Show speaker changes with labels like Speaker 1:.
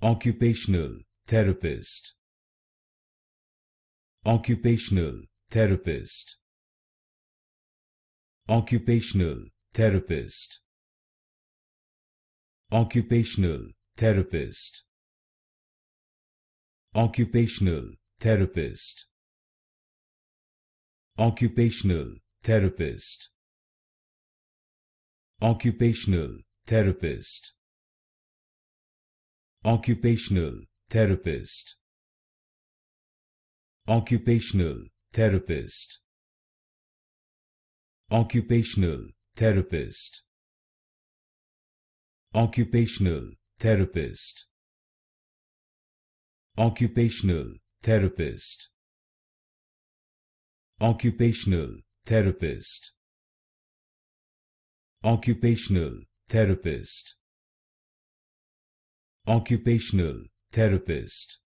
Speaker 1: Occupational Therapist. Occupational Therapist. Occupational Therapist. Occupational Therapist. Occupational Therapist. Occupational Therapist. Occupational Therapist. Occupational Therapist. Occupational Therapist. Occupational Therapist. Occupational Therapist. Occupational Therapist. Occupational Therapist. Occupational Therapist. Occupational Therapist.